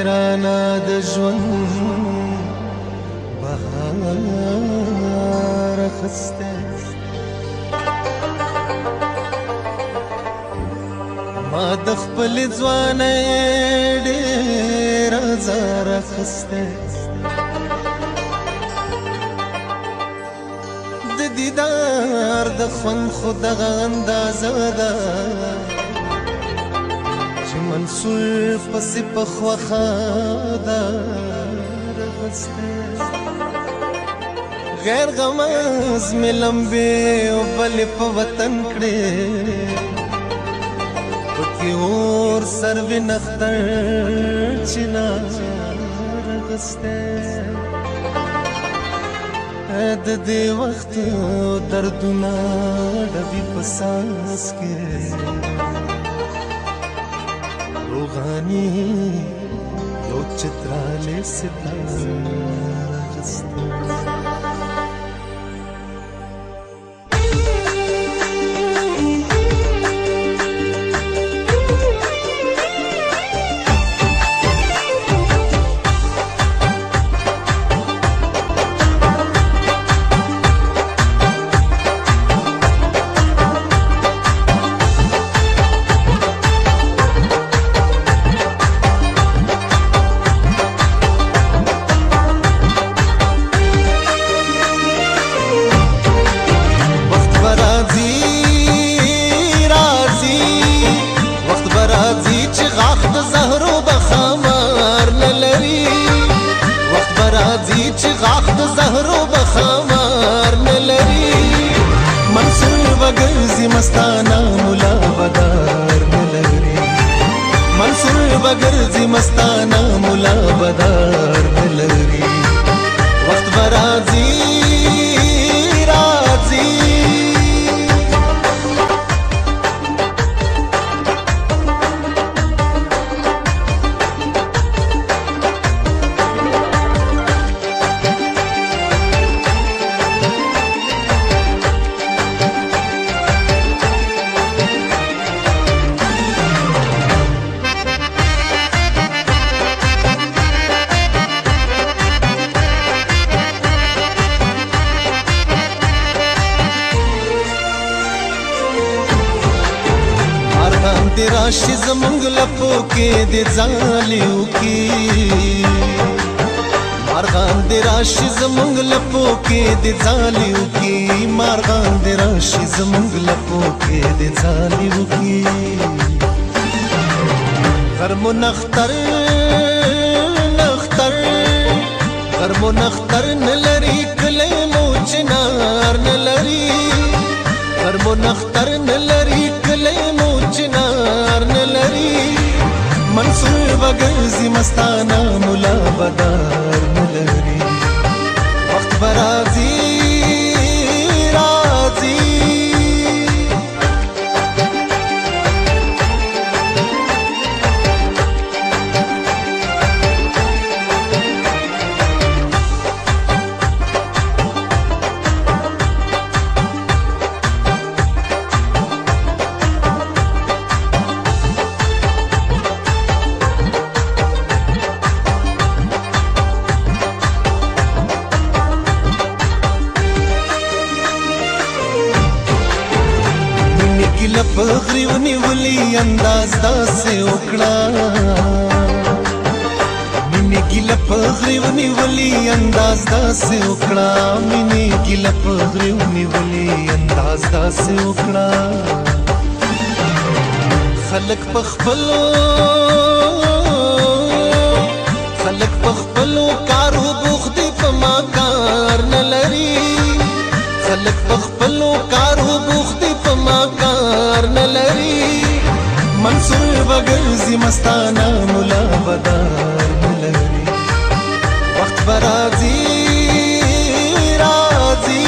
رانا د ژوند بهار اخسته ما د خپل ځوانۍ ډېر زار اخسته د دیدار د خوند خو دغه اندازه ده منصور پسی پخوخا دار غسته غیر غماز میں لمبے او بل په وطن کړي پکې اور سرو نختر چنار غسته د دې وخت دردونه ډبي پساس کې روغانی یو چتراله ستاره غسته मस्ताना मुला बदार नलरी मंसूर बगर्जी मस्ताना मुला बदार नलरी वक्त बराजी राजी राशि जमंग लपो के दे जालियों की मारगान दे राशि जमंग लपो के दे जालियों की मारगान दे राशि जमंग लपो के दे जालियों की गरमो नख्तर नख्तर गरमो नख्तर नलरी कले मोचनार नलरी गरमो नख्तर नलरी कले मोचनार नलरी मंसूर बगर्जी मस्ताना मुला बदार नलरी वक्त बराजी राजी पगरी ونیولی انداز داسې وکړه مینې ګیله پغری ونیولی انداز داسې وکړه مینې ګیله پغری ونیولی انداز داسې وکړه خلک په خپلو کارو بوخت دي په ما کار نه لري خلک په خپلو کارو بوخت دي په ما کار نه لري منصور بګرځي مستانه ملا بدار ملري وخت برازي راځي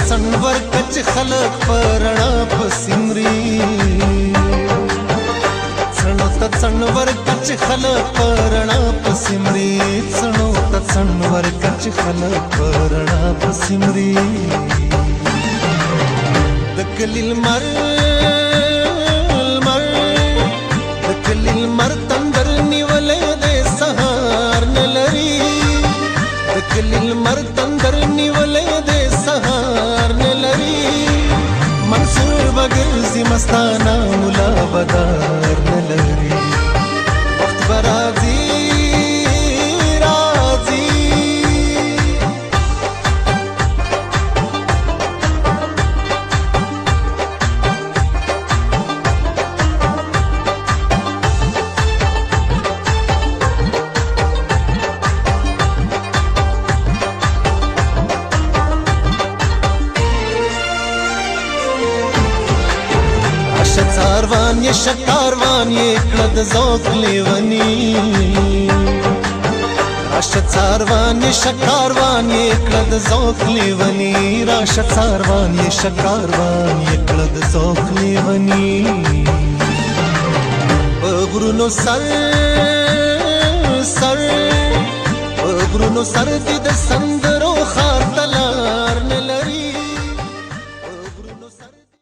سنور کچ خلق پرنا پسمري سنو ت سنور کچ خلق پرنا پسمري سنو ت سنور کچ خلق پرنا پسمري دکلیل مر دکلیل مر تندر نیولې د سهار نلري دکلیل مر تندر نیولې د سهار نلري منصور بګرځي مستانه ملا بدار نلري وخت برازي راځي څاروان یې شکاروان یې کړه د ذوق لیونی راشه څاروان یې شکاروان یې کړه د ذوق لیونی راشه څاروان یې شکاروان یې کړه د ذوق لیونی په غرونو سر په غرونو سر دې د سندرو ښار ته